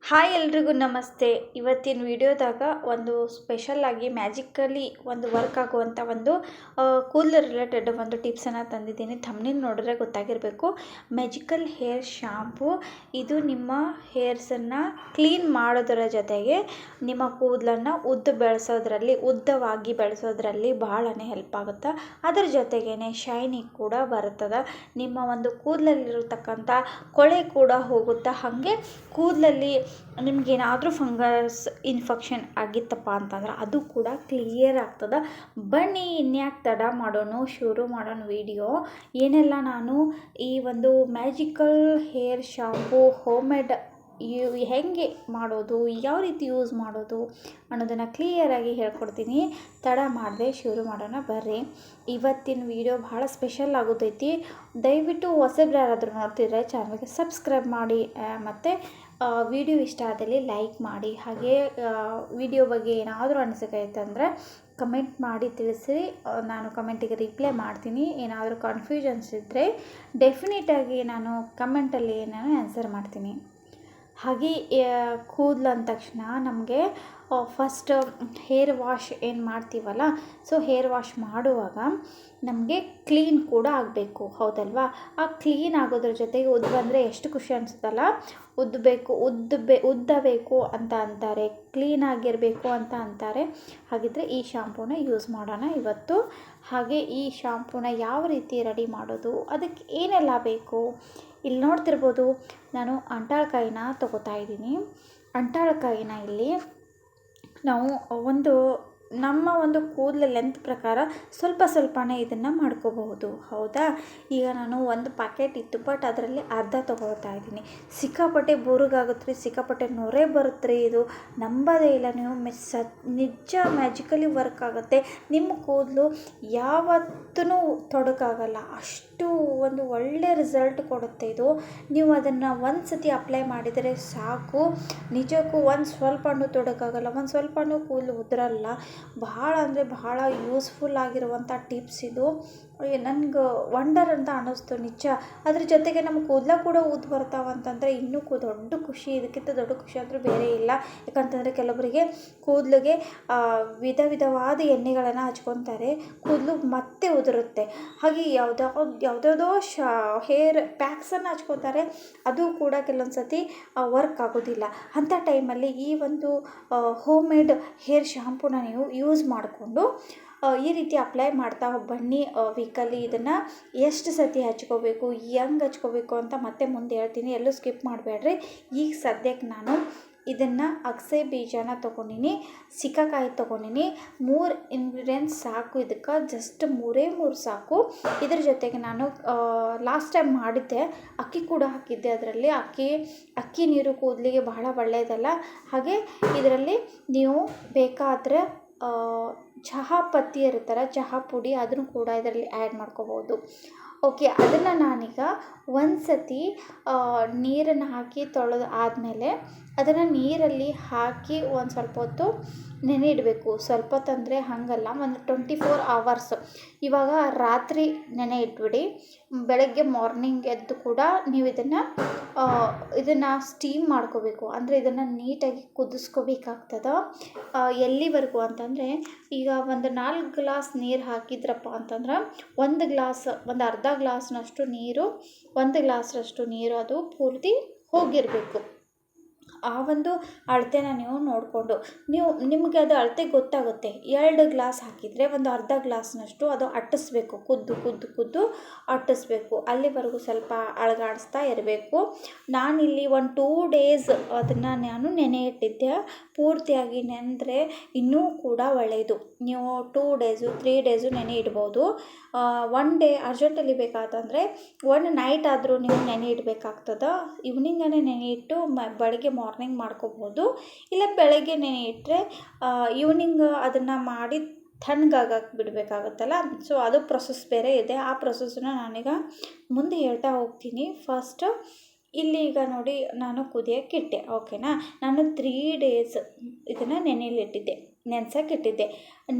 Hi ಎಲ್ರಿಗೂ ನಮಸ್ತೆ. ಇವತ್ತಿನ ವಿಡಿಯೋದಾಗ ಒಂದು ಸ್ಪೆಷಲ್ಲಾಗಿ ಮ್ಯಾಜಿಕಲಿ ಒಂದು ವರ್ಕ್ ಆಗುವಂಥ ಒಂದು ಕೂದಲು ರಿಲೇಟೆಡ್ ಒಂದು ಟಿಪ್ಸನ್ನು ತಂದಿದ್ದೀನಿ. ಥಂಬ್ನೇಲ್ ನೋಡಿದ್ರೆ ಗೊತ್ತಾಗಿರಬೇಕು. ಮ್ಯಾಜಿಕಲ್ ಹೇರ್ ಶಾಂಪೂ ಇದು ನಿಮ್ಮ ಹೇರ್ಸನ್ನು ಕ್ಲೀನ್ ಮಾಡೋದರ ಜೊತೆಗೆ ನಿಮ್ಮ ಕೂದಲನ್ನು ಉದ್ದವಾಗಿ ಬೆಳೆಸೋದ್ರಲ್ಲಿ ಬಹಳನೇ ಹೆಲ್ಪ್ ಆಗುತ್ತೆ. ಅದರ ಜೊತೆಗೇ ಶೈನಿ ಕೂಡ ಬರ್ತದೆ. ನಿಮ್ಮ ಒಂದು ಕೂದಲಲ್ಲಿರತಕ್ಕಂಥ ಕೊಳೆ ಕೂಡ ಹೋಗುತ್ತೆ. ಹಾಗೆ ಕೂದಲಲ್ಲಿ ನಿಮ್ಗೇನಾದರೂ ಫಂಗಸ್ ಇನ್ಫೆಕ್ಷನ್ ಆಗಿತ್ತಪ್ಪ ಅಂತಂದ್ರೆ ಅದು ಕೂಡ ಕ್ಲಿಯರ್ ಆಗ್ತದೆ. ಬನ್ನಿ ಇನ್ಯಾಕೆ ತಡ ಮಾಡೋಣ, ಶುರು ಮಾಡೋಣ ವಿಡಿಯೋ. ಏನೆಲ್ಲ ನಾನು ಈ ಒಂದು ಮ್ಯಾಜಿಕಲ್ ಹೇರ್ ಶಾಂಪೂ ಹೋಮ್ಮೇಡ್ ಹೆಂಗೆ ಮಾಡೋದು, ಯಾವ ರೀತಿ ಯೂಸ್ ಮಾಡೋದು ಅನ್ನೋದನ್ನು ಕ್ಲಿಯರಾಗಿ ಹೇಳ್ಕೊಡ್ತೀನಿ. ತಡ ಮಾಡದೆ ಶುರು ಮಾಡೋಣ ಬರ್ರಿ. ಇವತ್ತಿನ ವಿಡಿಯೋ ಭಾಳ ಸ್ಪೆಷಲ್ ಆಗೋದೈತಿ. ದಯವಿಟ್ಟು ಹೊಸಬ್ರು ಯಾರಾದರೂ ನೋಡ್ತಿದ್ರೆ ಚಾನಲ್ಗೆ ಸಬ್ಸ್ಕ್ರೈಬ್ ಮಾಡಿ, ಮತ್ತು ವಿಡಿಯೋ ಇಷ್ಟ ಆದಲ್ಲಿ ಲೈಕ್ ಮಾಡಿ. ಹಾಗೆ ವಿಡಿಯೋ ಬಗ್ಗೆ ಏನಾದರೂ ಅನಿಸಿಕೆ ಐತಂದರೆ ಕಮೆಂಟ್ ಮಾಡಿ ತಿಳಿಸಿ. ನಾನು ಕಮೆಂಟಿಗೆ ರಿಪ್ಲೈ ಮಾಡ್ತೀನಿ. ಏನಾದರೂ ಕನ್ಫ್ಯೂಷನ್ಸ್ ಇದ್ದರೆ ಡೆಫಿನೆಟಾಗಿ ನಾನು ಕಮೆಂಟಲ್ಲಿ ನಾನು ಆನ್ಸರ್ ಮಾಡ್ತೀನಿ. ಹಾಗೆ ಕೂದಲು ಅಂದ ತಕ್ಷಣ ನಮಗೆ ಫಸ್ಟ್ ಹೇರ್ ವಾಶ್ ಏನು ಮಾಡ್ತೀವಲ್ಲ, ಸೊ ಹೇರ್ ವಾಶ್ ಮಾಡುವಾಗ ನಮಗೆ ಕ್ಲೀನ್ ಕೂಡ ಆಗಬೇಕು, ಹೌದಲ್ವಾ? ಆ ಕ್ಲೀನ್ ಆಗೋದ್ರ ಜೊತೆಗೆ ಉದ್ದ ಬಂದರೆ ಎಷ್ಟು ಖುಷಿ ಅನಿಸುತ್ತಲ್ಲ. ಉದ್ದಬೇಕು ಅಂತ ಅಂತಾರೆ, ಕ್ಲೀನಾಗಿರಬೇಕು ಅಂತ ಅಂತಾರೆ. ಹಾಗಿದ್ದರೆ ಈ ಶಾಂಪೂನ ಯೂಸ್ ಮಾಡೋಣ ಇವತ್ತು. ಹಾಗೆ ಈ ಶಾಂಪೂನ ಯಾವ ರೀತಿ ರೆಡಿ ಮಾಡೋದು, ಅದಕ್ಕೆ ಏನೆಲ್ಲ ಬೇಕು ಇಲ್ಲಿ ನೋಡ್ತಿರ್ಬೋದು. ನಾನು ಅಂಟಾಳ್ಕಾಯಿನ ತೊಗೋತಾ ಇದ್ದೀನಿ. ಅಂಟಾಳ್ಕಾಯಿನ ಇಲ್ಲಿ ನಾವು ನಮ್ಮ ಒಂದು ಕೂದಲ ಲೆಂತ್ ಪ್ರಕಾರ ಸ್ವಲ್ಪನೇ ಇದನ್ನು ಮಾಡ್ಕೋಬಹುದು, ಹೌದಾ? ಈಗ ನಾನು ಒಂದು ಪ್ಯಾಕೆಟ್ ಇತ್ತು, ಬಟ್ ಅದರಲ್ಲಿ ಅರ್ಧ ತೊಗೊಳ್ತಾ ಇದ್ದೀನಿ. ಸಿಕ್ಕಾಪಟ್ಟೆ ಬೋರಿಗಾಗುತ್ತೆ ರೀ, ಸಿಕ್ಕಾಪಟ್ಟೆ ನೊರೆ ಬರುತ್ತೆ ರೀ. ಇದು ನಂಬೋದೇ ಇಲ್ಲ ನೀವು. ನಿಜ ಮ್ಯಾಜಿಕಲಿ ವರ್ಕ್ ಆಗುತ್ತೆ. ನಿಮ್ಮ ಕೂದಲು ಯಾವತ್ತೂ ತೊಡಕಾಗಲ್ಲ, ಅಷ್ಟು ಒಂದು ಒಳ್ಳೆ ರಿಸಲ್ಟ್ ಕೊಡುತ್ತೆ ಇದು. ನೀವು ಅದನ್ನು ಒಂದು ಸತಿ ಅಪ್ಲೈ ಮಾಡಿದರೆ ಸಾಕು, ನಿಜಕ್ಕೂ ಸ್ವಲ್ಪನೂ ತೊಡಕಾಗಲ್ಲ, ಸ್ವಲ್ಪನೂ ಕೂದಲು ಉದುರಲ್ಲ. ಬಹಳ ಅಂದರೆ ಬಹಳ ಯೂಸ್ಫುಲ್ ಆಗಿರುವಂಥ ಟಿಪ್ಸ್ ಇದು. ನನಗೆ ವಂಡರ್ ಅಂತ ಅನ್ನಿಸ್ತು ನಿಜ. ಅದ್ರ ಜೊತೆಗೆ ನಮ್ಮ ಕೂದಲ ಕೂಡ ಉದ್ದು ಬರ್ತಾವಂತಂದರೆ ಇನ್ನೂ ದೊಡ್ಡ ಖುಷಿ. ಇದಕ್ಕಿಂತ ದೊಡ್ಡ ಖುಷಿ ಅಂದರೂ ಬೇರೆ ಇಲ್ಲ. ಯಾಕಂತಂದರೆ ಕೆಲವರಿಗೆ ಕೂದಲಿಗೆ ವಿಧವಾದ ಎಣ್ಣೆಗಳನ್ನು ಹಚ್ಕೊತಾರೆ, ಕೂದಲು ಮತ್ತೆ ಉದುರುತ್ತೆ. ಹಾಗೆ ಯಾವುದ್ಯಾವುದೋ ಹೇರ್ ಪ್ಯಾಕ್ಸನ್ನು ಹಚ್ಕೋತಾರೆ, ಅದು ಕೂಡ ಕೆಲವೊಂದು ಸತಿ ವರ್ಕ್ ಆಗೋದಿಲ್ಲ. ಅಂಥ ಟೈಮಲ್ಲಿ ಈ ಒಂದು ಹೋಮ್ ಮೇಡ್ ಹೇರ್ ಶಾಂಪೂನ ನೀವು ಯೂಸ್ ಮಾಡಿಕೊಂಡು ಈ ರೀತಿ ಅಪ್ಲೈ ಮಾಡ್ತಾ ಬನ್ನಿ. ವೀಕಲ್ಲಿ ಇದನ್ನು ಎಷ್ಟು ಸತಿ ಹಚ್ಕೋಬೇಕು, ಹೆಂಗೆ ಹಚ್ಕೋಬೇಕು ಅಂತ ಮತ್ತೆ ಮುಂದೆ ಹೇಳ್ತೀನಿ. ಎಲ್ಲೂ ಸ್ಕಿಪ್ ಮಾಡಬೇಡ್ರಿ. ಈಗ ಸದ್ಯಕ್ಕೆ ನಾನು ಇದನ್ನು ಅಗಸೆ ಬೀಜನ ತೊಗೊಂಡಿನಿ, ಸಿಕ್ಕಾಕಾಯಿ ತೊಗೊಂಡಿನಿ. 3 ಇಂಗ್ರೀಡಿಯೆಂಟ್ಸ್ ಸಾಕು ಇದಕ್ಕೆ, ಜಸ್ಟ್ 3 ಸಾಕು. ಇದ್ರ ಜೊತೆಗೆ ನಾನು ಲಾಸ್ಟ್ ಟೈಮ್ ಮಾಡಿದ್ದೆ, ಅಕ್ಕಿ ಕೂಡ ಹಾಕಿದ್ದೆ. ಅದರಲ್ಲಿ ಅಕ್ಕಿ ನೀರು ಕೂದಲಿಗೆ ಬಹಳ ಒಳ್ಳೆಯದಲ್ಲ. ಹಾಗೆ ಇದರಲ್ಲಿ ನೀವು ಬೇಕಾದರೆ ಚಹಾ ಪತ್ತಿ ಇರುತ್ತಲ್ಲ, ಚಹಾ ಪುಡಿ, ಅದನ್ನು ಕೂಡ ಇದರಲ್ಲಿ ಆ್ಯಡ್ ಮಾಡ್ಕೋಬೋದು. ಓಕೆ, ಅದನ್ನು ನಾನೀಗ ಒಂದು ಸತಿ ನೀರನ್ನು ಹಾಕಿ ತೊಳೆದು ಆದಮೇಲೆ ಅದನ್ನು ನೀರಲ್ಲಿ ಹಾಕಿ ಒಂದು ಸ್ವಲ್ಪ ಹೊತ್ತು ನೆನೆ ಇಡಬೇಕು. ಸ್ವಲ್ಪ ಹೊತ್ತಂದರೆ ಹಾಗಲ್ಲ, ಒಂದು 24 hours. ಇವಾಗ ರಾತ್ರಿ ನೆನೆ ಇಟ್ಬಿಡಿ, ಬೆಳಗ್ಗೆ ಮಾರ್ನಿಂಗ್ ಎದ್ದು ಕೂಡ ನೀವು ಇದನ್ನು ಸ್ಟೀಮ್ ಮಾಡ್ಕೋಬೇಕು. ಅಂದರೆ ಇದನ್ನು ನೀಟಾಗಿ ಕುದಿಸ್ಕೋಬೇಕಾಗ್ತದೆ. ಎಲ್ಲಿವರೆಗೂ ಅಂತಂದರೆ, ಈಗ ಒಂದು 4 ಗ್ಲಾಸ್ ನೀರು ಹಾಕಿದ್ರಪ್ಪ ಅಂತಂದ್ರೆ ಒಂದು ಅರ್ಧ ಗ್ಲಾಸ್ನಷ್ಟು ನೀರು, 1 ಗ್ಲಾಸ್ನಷ್ಟು ನೀರು ಅದು ಪೂರ್ತಿ ಹೋಗಿರಬೇಕು. ಆ ಒಂದು ಅಳತೆನ ನೀವು ನೋಡಿಕೊಂಡು ನಿಮಗೆ ಅದು ಅಳತೆ ಗೊತ್ತಾಗುತ್ತೆ. 2 ಗ್ಲಾಸ್ ಹಾಕಿದರೆ ಒಂದು ಅರ್ಧ ಗ್ಲಾಸ್ನಷ್ಟು ಅದು ಅಟ್ಟಿಸ್ಬೇಕು, ಕುದ್ದು ಅಟ್ಟಿಸ್ಬೇಕು. ಅಲ್ಲಿವರೆಗೂ ಸ್ವಲ್ಪ ಅಳಗಾಡಿಸ್ತಾ ಇರಬೇಕು. ನಾನಿಲ್ಲಿ ಒಂದು 2 days ಅದನ್ನು ನಾನು ನೆನೆ ಇಟ್ಟಿದ್ದೆ. ಪೂರ್ತಿಯಾಗಿ ನೆನೆದ್ರೆ ಇನ್ನೂ ಕೂಡ ಒಳ್ಳೆಯದು. ನೀವು 2 days 3 days ನೆನೆ ಇಡ್ಬೋದು. 1 day ಅರ್ಜೆಂಟಲ್ಲಿ ಬೇಕಾತಂದರೆ 1 night ಆದರೂ ನೀವು ನೆನೆ ಇಡಬೇಕಾಗ್ತದೆ. ಈವ್ನಿಂಗನೇ ನೆನೆ ಇಟ್ಟು ಬೆಳಗ್ಗೆ ಮಾರ್ನಿಂಗ್ ಮಾಡ್ಕೋಬೋದು. ಇಲ್ಲ ಬೆಳಗ್ಗೆ ನೆನೆ ಇಟ್ಟರೆ ಈವ್ನಿಂಗ್ ಅದನ್ನು ಮಾಡಿ ತಣ್ಣಗಾಗಕ್ಕೆ ಬಿಡಬೇಕಾಗುತ್ತಲ್ಲ, ಸೊ ಅದು ಪ್ರೊಸೆಸ್ ಬೇರೆ ಇದೆ. ಆ ಪ್ರೊಸೆಸ್ನ ನಾನೀಗ ಮುಂದೆ ಹೇಳ್ತಾ ಹೋಗ್ತೀನಿ. ಫಸ್ಟ್ ಇಲ್ಲಿ ಈಗ ನೋಡಿ, ನಾನು ಕುದಿಯೋಕ್ಕಿಟ್ಟೆ, ಓಕೆನಾ? ನಾನು 3 days ಇದನ್ನು ನೆನೆಯಲ್ಲಿಟ್ಟಿದ್ದೆ. ನೆನ್ಸೋಕ್ಕಿಟ್ಟಿದ್ದೆ.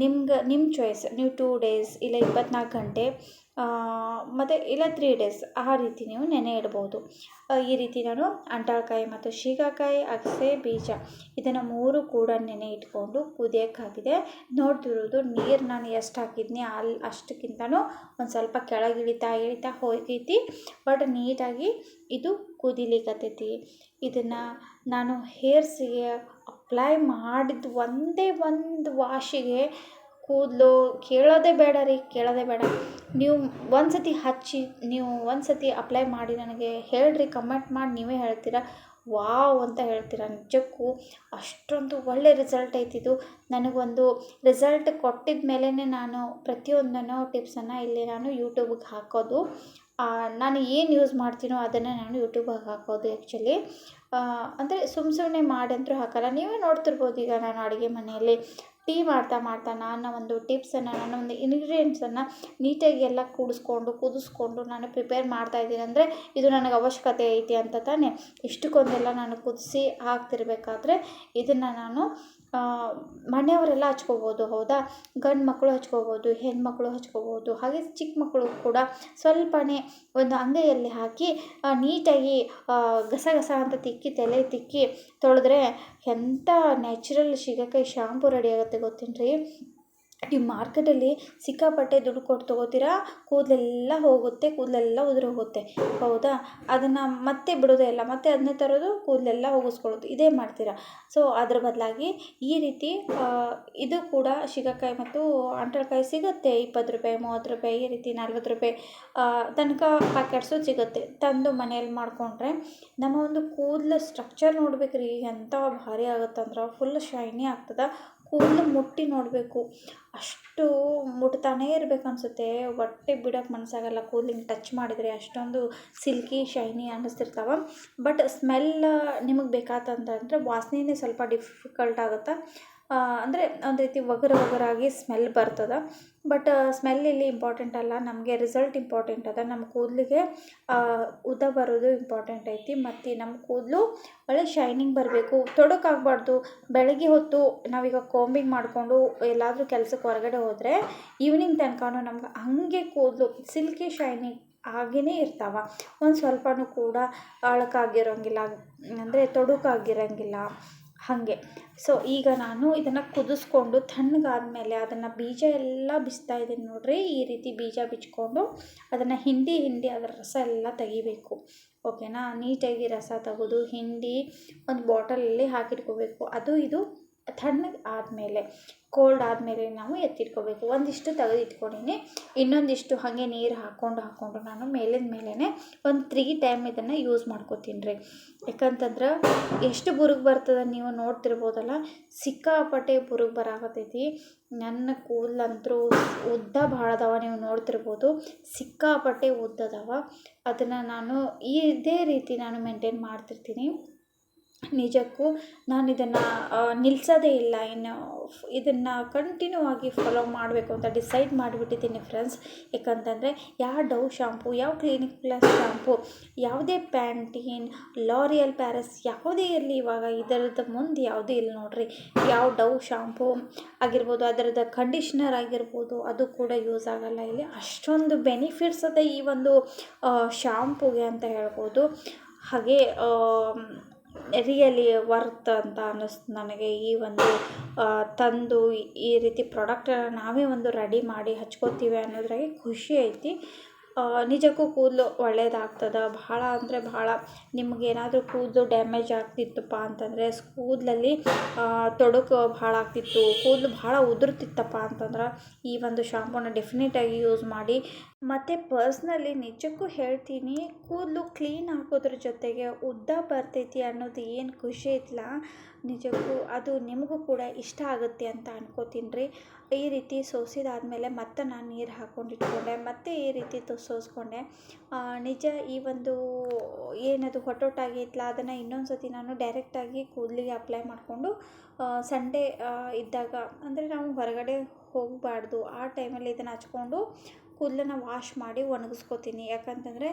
ನಿಮ್ಮ ಚಾಯ್ಸ್. ನೀವು 2 ಡೇಸ್ ಇಲ್ಲ 24 ಗಂಟೆ ಮತ್ತು ಇಲ್ಲ 3 ಡೇಸ್ ಆ ರೀತಿ ನೀವು ನೆನೆ ಇಡ್ಬೋದು. ಈ ರೀತಿ ನಾನು ಅಂಟಾಳ್ಕಾಯಿ ಮತ್ತು ಶೀಗಕಾಯಿ, ಅಗಸೆ ಬೀಜ ಇದನ್ನು 3 ಕೂಡ ನೆನೆ ಇಟ್ಕೊಂಡು ಕುದಿಯೋಕ್ಕೆ ಹಾಕಿದೆ. ನೋಡ್ತಿರೋದು ನೀರು ನಾನು ಎಷ್ಟು ಹಾಕಿದ್ನಿ ಅಷ್ಟಕ್ಕಿಂತನೂ ಒಂದು ಸ್ವಲ್ಪ ಕೆಳಗೆ ಇಳಿತಾ ಹೋಗೈತಿ. ಬಟ್ ನೀಟಾಗಿ ಇದು ಕುದಿಲಿಕ್ಕತ್ತೈತಿ. ಇದನ್ನು ನಾನು ಹೇರ್ಸಿಗೆ ಅಪ್ಲೈ ಮಾಡಿದ ಒಂದೇ ಒಂದು ವಾಶಿಗೆ ಕೂದಲು ಕೇಳೋದೇ ಬೇಡ ರೀ, ಕೇಳೋದೇ ಬೇಡ. ನೀವು ಒಂದು ಸತಿ ಅಪ್ಲೈ ಮಾಡಿ ನನಗೆ ಹೇಳ್ರಿ, ಕಮೆಂಟ್ ಮಾಡಿ ನೀವೇ ಹೇಳ್ತೀರಾ ವಾವ್ ಅಂತ ಹೇಳ್ತೀರಾ. ನಿಜಕ್ಕೂ ಅಷ್ಟೊಂದು ಒಳ್ಳೆ ರಿಸಲ್ಟ್ ಐತಿದು. ನನಗೊಂದು ರಿಸಲ್ಟ್ ಕೊಟ್ಟಿದ ಮೇಲೇ ನಾನು ಪ್ರತಿಯೊಂದನ್ನು ಟಿಪ್ಸನ್ನು ಇಲ್ಲಿ ನಾನು ಯೂಟ್ಯೂಬಿಗೆ ಹಾಕೋದು. ನಾನು ಏನು ಯೂಸ್ ಮಾಡ್ತೀನೋ ಅದನ್ನು ನಾನು ಯೂಟ್ಯೂಬಿಗೆ ಹಾಕೋದು ಆ್ಯಕ್ಚುಲಿ. ಅಂದರೆ ಸುಮ್ಮನೆ ಮಾಡಂತೂ ಹಾಕಲ್ಲ. ನೀವೇ ನೋಡ್ತಿರ್ಬೋದು. ಈಗ ನಾನು ಅಡುಗೆ ಮನೆಯಲ್ಲಿ ಟೀ ಮಾಡ್ತಾ ನಾನು ಒಂದು ಟಿಪ್ಸನ್ನು, ನಾನು ಒಂದು ಇಂಗ್ರೀಡಿಯೆಂಟ್ಸನ್ನು ನೀಟಾಗಿ ಎಲ್ಲ ಕುದಿಸ್ಕೊಂಡು ನಾನು ಪ್ರಿಪೇರ್ ಮಾಡ್ತಾಯಿದ್ದೀನಿ ಅಂದರೆ ಇದು ನನಗೆ ಅವಶ್ಯಕತೆ ಐತಿ ಅಂತ ತಾನೇ. ಇಷ್ಟಕ್ಕೊಂದೆಲ್ಲ ನಾನು ಕುದಿಸಿ ಹಾಕ್ತಿರ್ಬೇಕಾದ್ರೆ ಇದನ್ನು ನಾನು ಮನೆಯವರೆಲ್ಲ ಹಚ್ಕೋಬೋದು, ಹೌದಾ? ಗಂಡು ಮಕ್ಕಳು ಹಚ್ಕೋಬೋದು, ಹೆಣ್ಮಕ್ಳು ಹಚ್ಕೋಬೋದು, ಹಾಗೆ ಚಿಕ್ಕ ಮಕ್ಕಳು ಕೂಡ ಸ್ವಲ್ಪನೇ ಒಂದು ಅಂಗೈಯಲ್ಲಿ ಹಾಕಿ ನೀಟಾಗಿ ಗಸ ಅಂತ ತಲೆ ತಿಕ್ಕಿ ತೊಳೆದ್ರೆ ಎಂಥ ನ್ಯಾಚುರಲ್ ಶೀಗಕಾಯಿ ಶಾಂಪು ರೆಡಿ ಆಗುತ್ತೆ ಗೊತ್ತೇನ್ರಿ. ನೀವು ಮಾರ್ಕೆಟಲ್ಲಿ ಸಿಕ್ಕಾಪಟ್ಟೆ ದುಡ್ಡು ಕೊಟ್ಟು ತೊಗೋತೀರಾ, ಕೂದಲೆಲ್ಲ ಹೋಗುತ್ತೆ, ಕೂದಲೆಲ್ಲ ಉದುರೋಗುತ್ತೆ, ಹೌದಾ? ಅದನ್ನು ಮತ್ತೆ ಬಿಡೋದೇ ಇಲ್ಲ, ಮತ್ತೆ ಅದನ್ನೇ ತರೋದು, ಕೂದಲೆಲ್ಲ ಹೋಗಿಸ್ಕೊಳ್ಳೋದು, ಇದೇ ಮಾಡ್ತೀರಾ. ಸೊ ಅದ್ರ ಬದಲಾಗಿ ಈ ರೀತಿ ಇದು ಕೂಡ ಶೀಗಕಾಯಿ ಮತ್ತು ಅಂಟಳ್ಕಾಯಿ ಸಿಗುತ್ತೆ. 20 ರೂಪಾಯಿ, 30 ರೂಪಾಯಿ, ಈ ರೀತಿ 40 ರೂಪಾಯಿ ತನಕ ಪ್ಯಾಕೆಟ್ಸು ಸಿಗುತ್ತೆ. ತಂದು ಮನೇಲಿ ಮಾಡಿಕೊಂಡ್ರೆ ನಮ್ಮ ಒಂದು ಕೂದಲು ಸ್ಟ್ರಕ್ಚರ್ ನೋಡ್ಬೇಕ್ರಿ, ಎಂಥ ಭಾರಿ ಆಗುತ್ತಂದ್ರೆ ಫುಲ್ ಶೈನಿ ಆಗ್ತದೆ. ಕೂದಲು ಮುಟ್ಟಿ ನೋಡಬೇಕು, ಅಷ್ಟು ಮುಟ್ತಾನೇ ಇರ್ಬೇಕು ಅನಿಸುತ್ತೆ. ಹೊಟ್ಟೆ ಬಿಡೋಕ್ಕೆ ಮನಸ್ಸಾಗಲ್ಲ ಕೂದಲಿಗೆ ಟಚ್ ಮಾಡಿದರೆ, ಅಷ್ಟೊಂದು ಸಿಲ್ಕಿ ಶೈನಿ ಅನ್ನಿಸ್ತಿರ್ತಾವೆ. ಬಟ್ ಸ್ಮೆಲ್ ನಿಮಗೆ ಬೇಕಾತಂತಂದರೆ ವಾಸನೆಯೇ ಸ್ವಲ್ಪ ಡಿಫಿಕಲ್ಟ್ ಆಗುತ್ತೆ. ಅಂದರೆ ಒಂದು ರೀತಿ ಒಗರಾಗಿ ಸ್ಮೆಲ್ ಬರ್ತದೆ. ಬಟ್ ಸ್ಮೆಲ್ ಇಲ್ಲಿ ಇಂಪಾರ್ಟೆಂಟ್ ಅಲ್ಲ, ನಮಗೆ ರಿಸಲ್ಟ್ ಇಂಪಾರ್ಟೆಂಟ್ ಅದ. ನಮ್ಮ ಕೂದಲಿಗೆ ಉದ್ದ ಬರೋದು ಇಂಪಾರ್ಟೆಂಟ್ ಐತಿ. ಮತ್ತು ನಮ್ಮ ಕೂದಲು ಒಳ್ಳೆ ಶೈನಿಂಗ್ ಬರಬೇಕು, ತೊಡಕಾಗಬಾರ್ದು. ಬೆಳಗ್ಗೆ ಹೊತ್ತು ನಾವೀಗ ಕೋಂಬಿಂಗ್ ಮಾಡಿಕೊಂಡು ಎಲ್ಲಾದರೂ ಕೆಲಸಕ್ಕೆ ಹೊರಗಡೆ ಹೋದರೆ ಈವ್ನಿಂಗ್ ತನಕನೂ ನಮ್ಗೆ ಹಾಗೆ ಕೂದಲು ಸಿಲ್ಕಿ ಶೈನಿಂಗ್ ಹಾಗೇ ಇರ್ತಾವೆ. ಒಂದು ಸ್ವಲ್ಪನೂ ಕೂಡ ಅಳಕಾಗಿರೋಂಗಿಲ್ಲ, ಅಂದರೆ ತೊಡಕಾಗಿರೋಂಗಿಲ್ಲ ಹಾಗೆ. ಸೊ ಈಗ ನಾನು ಇದನ್ನು ಕುದಿಸ್ಕೊಂಡು ತಣ್ಣಗಾದ್ಮೇಲೆ ಅದನ್ನು ಬೀಜ ಎಲ್ಲ ಬಿಚ್ತಾ ಇದ್ದೀನಿ ನೋಡ್ರಿ. ಈ ರೀತಿ ಬೀಜ ಬಿಚ್ಕೊಂಡು ಅದನ್ನು ಹಿಂಡಿ ಅದರ ರಸ ಎಲ್ಲ ತೆಗಿಬೇಕು, ಓಕೆನಾ? ನೀಟಾಗಿ ರಸ ತೆಗೆದು ಹಿಂಡಿ ಒಂದು ಬಾಟಲಲ್ಲಿ ಹಾಕಿಟ್ಕೋಬೇಕು. ಅದು ಇದು ತಣ್ಣಗೆ ಆದಮೇಲೆ, ಕೋಲ್ಡ್ ಆದಮೇಲೆ ನಾವು ಎತ್ತಿಟ್ಕೋಬೇಕು. ಒಂದಿಷ್ಟು ತೆಗೆದು ಇಟ್ಕೊಂಡಿನಿ, ಇನ್ನೊಂದಿಷ್ಟು ಹಾಗೆ ನೀರು ಹಾಕ್ಕೊಂಡು ನಾನು ಮೇಲಿಂದ ಮೇಲೇ ಒಂದು 3 ಟೈಮ್ ಇದನ್ನು ಯೂಸ್ ಮಾಡ್ಕೋತೀನಿ ರೀ. ಯಾಕಂತಂದ್ರೆ ಎಷ್ಟು ಬುರುಗು ಬರ್ತದೆ ನೀವು ನೋಡ್ತಿರ್ಬೋದಲ್ಲ, ಸಿಕ್ಕಾಪಟ್ಟೆ ಬುರುಗು ಬರಾಕತ್ತೈತಿ. ನನ್ನ ಕೂದಲಂತರೂ ಉದ್ದ ಭಾಳ ಅದಾವ, ನೀವು ನೋಡ್ತಿರ್ಬೋದು, ಸಿಕ್ಕಾಪಟ್ಟೆ ಉದ್ದದವ. ಅದನ್ನು ನಾನು ಇದೇ ರೀತಿ ನಾನು ಮೇಂಟೈನ್ ಮಾಡ್ತಿರ್ತೀನಿ. ನಿಜಕ್ಕೂ ನಾನು ಇದನ್ನು ನಿಲ್ಲಿಸೋದೇ ಇಲ್ಲ. ಇನ್ನು ಇದನ್ನು ಕಂಟಿನ್ಯೂ ಆಗಿ ಫಾಲೋ ಮಾಡಬೇಕು ಅಂತ ಡಿಸೈಡ್ ಮಾಡಿಬಿಟ್ಟಿದ್ದೀನಿ ಫ್ರೆಂಡ್ಸ್. ಯಾಕಂತಂದರೆ ಯಾವ ಡವ್ ಶಾಂಪು, ಯಾವ ಕ್ಲಿನಿಕ್ ಪ್ಲಸ್ ಶಾಂಪು, ಯಾವುದೇ ಪ್ಯಾಂಟೀನ್, ಲಾರಿಯಲ್ ಪ್ಯಾರಿಸ್ ಯಾವುದೇ ಇರಲಿ, ಇವಾಗ ಇದರದ್ದು ಮುಂದೆ ಯಾವುದೇ ಇಲ್ಲ ನೋಡ್ರಿ. ಯಾವ ಡವ್ ಶಾಂಪು ಆಗಿರ್ಬೋದು, ಅದರದ್ದು ಕಂಡೀಷ್ನರ್ ಆಗಿರ್ಬೋದು, ಅದು ಕೂಡ ಯೂಸ್ ಆಗೋಲ್ಲ ಇಲ್ಲಿ. ಅಷ್ಟೊಂದು ಬೆನಿಫಿಟ್ಸ್ ಅದ ಈ ಒಂದು ಶಾಂಪುಗೆ ಅಂತ ಹೇಳ್ಬೋದು. ಹಾಗೆ ರಿಯಲಿ ವರ್ತ್ ಅಂತ ಅನ್ನಿಸ್ತು ನನಗೆ. ಈ ಒಂದು ತಂದು ಈ ರೀತಿ ಪ್ರಾಡಕ್ಟನ್ನು ನಾವೇ ಒಂದು ರೆಡಿ ಮಾಡಿ ಹಚ್ಕೋತೀವಿ ಅನ್ನೋದ್ರಾಗೆ ಖುಷಿ ಐತಿ. ನಿಜಕ್ಕೂ ಕೂದಲು ಒಳ್ಳೆಯದಾಗ್ತದೆ. ಭಾಳ ಅಂದರೆ ಭಾಳ ನಿಮಗೇನಾದರೂ ಕೂದಲು ಡ್ಯಾಮೇಜ್ ಆಗ್ತಿತ್ತಪ್ಪ ಅಂತಂದರೆ, ಕೂದಲಲ್ಲಿ ತೊಡಕು ಭಾಳ ಆಗ್ತಿತ್ತು, ಕೂದಲು ಭಾಳ ಉದುರ್ತಿತ್ತಪ್ಪ ಅಂತಂದ್ರೆ ಈ ಒಂದು ಶಾಂಪೂನ ಡೆಫಿನೆಟಾಗಿ ಯೂಸ್ ಮಾಡಿ. ಮತ್ತು ಪರ್ಸ್ನಲಿ ನಿಜಕ್ಕೂ ಹೇಳ್ತೀನಿ, ಕೂದಲು ಕ್ಲೀನ್ ಹಾಕೋದ್ರ ಜೊತೆಗೆ ಉದ್ದ ಬರ್ತೈತಿ ಅನ್ನೋದು ಏನು ಖುಷಿ ಐತಲ್ಲ, ನಿಜಕ್ಕೂ ಅದು ನಿಮಗೂ ಕೂಡ ಇಷ್ಟ ಆಗುತ್ತೆ ಅಂತ ಅನ್ಕೋತೀನಿ ರೀ. ಈ ರೀತಿ ಸೋಸಿದಾದಮೇಲೆ ಮತ್ತೆ ನಾನು ನೀರು ಹಾಕ್ಕೊಂಡಿಟ್ಕೊಂಡೆ, ಮತ್ತು ಈ ರೀತಿ ಸೋಸ್ಕೊಂಡೆ. ನಿಜ ಈ ಒಂದು ಏನದು ಹೊಟ್ಟೊಟ್ಟಾಗೈತಲ್ಲ, ಅದನ್ನು ಇನ್ನೊಂದು ಸತಿ ನಾನು ಡೈರೆಕ್ಟಾಗಿ ಕೂದಲಿಗೆ ಅಪ್ಲೈ ಮಾಡಿಕೊಂಡು ಸಂಡೇ ಇದ್ದಾಗ, ಅಂದರೆ ನಾವು ಹೊರಗಡೆ ಹೋಗಬಾರ್ದು ಆ ಟೈಮಲ್ಲಿ ಇದನ್ನು ಹಚ್ಕೊಂಡು ಕೂದಲನ್ನ ವಾಶ್ ಮಾಡಿ ಒಣಗಿಸ್ಕೊತೀನಿ. ಯಾಕಂತಂದರೆ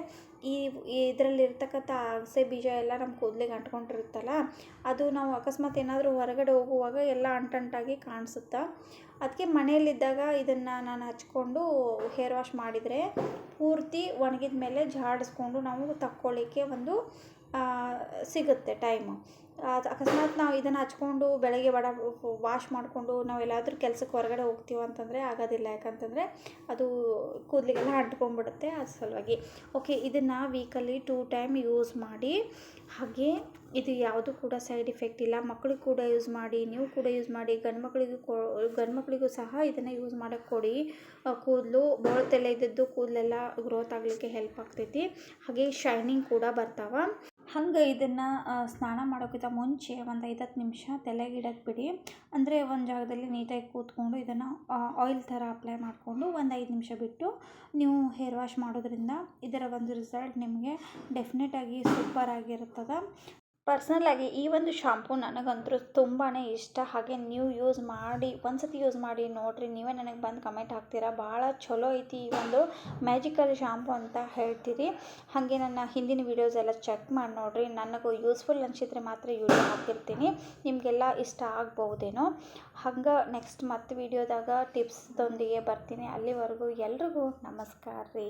ಇದರಲ್ಲಿರ್ತಕ್ಕಂಥ ಅಗಸೆ ಬೀಜ ಎಲ್ಲ ನಮ್ಮ ಕೂದಲಿಗೆ ಅಂಟ್ಕೊಂಡಿರುತ್ತಲ್ಲ, ಅದು ನಾವು ಅಕಸ್ಮಾತ್ ಏನಾದರೂ ಹೊರಗಡೆ ಹೋಗುವಾಗ ಎಲ್ಲ ಅಂಟಂಟಾಗಿ ಕಾಣಿಸುತ್ತೆ. ಅದಕ್ಕೆ ಮನೆಯಲ್ಲಿದ್ದಾಗ ಇದನ್ನು ನಾನು ಹಚ್ಕೊಂಡು ಹೇರ್ ವಾಶ್ ಮಾಡಿದರೆ ಪೂರ್ತಿ ಒಣಗಿದ ಮೇಲೆ ಜಾಡಿಸ್ಕೊಂಡು ನಾವು ತಕ್ಕೊಳ್ಳಿಕ್ಕೆ ಒಂದು ಸಿಗುತ್ತೆ ಟೈಮು. ಅದು ಅಕಸ್ಮಾತ್ ನಾವು ಇದನ್ನು ಹಚ್ಕೊಂಡು ಬೆಳಗ್ಗೆ ವಾಶ್ ಮಾಡಿಕೊಂಡು ನಾವೆಲ್ಲಾದರೂ ಕೆಲ್ಸಕ್ಕೆ ಹೊರಗಡೆ ಹೋಗ್ತೀವಿ ಅಂತಂದರೆ ಆಗೋದಿಲ್ಲ. ಯಾಕಂತಂದರೆ ಅದು ಕೂದಲಿಗೆಲ್ಲ ಅಂಟ್ಕೊಂಡ್ಬಿಡುತ್ತೆ. ಅದು ಸಲುವಾಗಿ ಓಕೆ, ಇದನ್ನು ವೀಕಲ್ಲಿ 2 ಟೈಮ್ ಯೂಸ್ ಮಾಡಿ. ಹಾಗೆ ಇದು ಯಾವುದೂ ಕೂಡ ಸೈಡ್ ಇಫೆಕ್ಟ್ ಇಲ್ಲ. ಮಕ್ಕಳಿಗೆ ಕೂಡ ಯೂಸ್ ಮಾಡಿ, ನೀವು ಕೂಡ ಯೂಸ್ ಮಾಡಿ. ಗಂಡು ಮಕ್ಕಳಿಗೂ ಸಹ ಇದನ್ನು ಯೂಸ್ ಮಾಡೋಕ್ಕೆ ಕೊಡಿ. ಕೂದಲು ಬೋಳ್ತೆಲ್ಲ ಇದ್ದದ್ದು ಕೂದಲೆಲ್ಲ ಗ್ರೋತ್ ಆಗಲಿಕ್ಕೆ ಹೆಲ್ಪ್ ಆಗ್ತೈತಿ. ಹಾಗೆ ಶೈನಿಂಗ್ ಕೂಡ ಬರ್ತಾವೆ. ಹಂಗೆ ಇದನ್ನು ಸ್ನಾನ ಮಾಡೋಕ್ಕಿಂತ ಮುಂಚೆ ಒಂದು 5-10 ನಿಮಿಷ ತಲೆಗಿಡಕ್ಕೆ ಬಿಡಿ. ಅಂದರೆ ಒಂದು ಜಾಗದಲ್ಲಿ ನೀಟಾಗಿ ಕೂತ್ಕೊಂಡು ಇದನ್ನು ಆಯಿಲ್ ಥರ ಅಪ್ಲೈ ಮಾಡಿಕೊಂಡು ಒಂದು 5 ನಿಮಿಷ ಬಿಟ್ಟು ನೀವು ಹೇರ್ ವಾಶ್ ಮಾಡೋದ್ರಿಂದ ಇದರ ಒಂದು ರಿಸಲ್ಟ್ ನಿಮಗೆ ಡೆಫಿನೆಟಾಗಿ ಸೂಪರ್ ಆಗಿರ್ತದೆ. ಪರ್ಸ್ನಲಾಗಿ ಈ ಒಂದು ಶಾಂಪೂ ನನಗಂತೂ ತುಂಬಾ ಇಷ್ಟ. ಹಾಗೆ ನೀವು ಒಂದು ಸತಿ ಯೂಸ್ ಮಾಡಿ ನೋಡಿರಿ, ನೀವೇ ನನಗೆ ಬಂದು ಕಮೆಂಟ್ ಹಾಕ್ತೀರಾ ಭಾಳ ಚಲೋ ಐತಿ ಈ ಒಂದು ಮ್ಯಾಜಿಕಲ್ ಶಾಂಪೂ ಅಂತ ಹೇಳ್ತೀರಿ. ಹಾಗೆ ನನ್ನ ಹಿಂದಿನ ವೀಡಿಯೋಸ್ ಎಲ್ಲ ಚೆಕ್ ಮಾಡಿ ನೋಡಿರಿ. ನನಗೂ ಯೂಸ್ಫುಲ್ ಅನಿಸಿದ್ರೆ ಮಾತ್ರ ವಿಡಿಯೋ ಹಾಕಿರ್ತೀನಿ, ನಿಮಗೆಲ್ಲ ಇಷ್ಟ ಆಗ್ಬೋದೇನೋ. ಹಂಗೆ ನೆಕ್ಸ್ಟ್ ಮತ್ತೆ ವೀಡಿಯೋದಾಗ ಟಿಪ್ಸ್ದೊಂದಿಗೆ ಬರ್ತೀನಿ. ಅಲ್ಲಿವರೆಗೂ ಎಲ್ರಿಗೂ ನಮಸ್ಕಾರ ರೀ.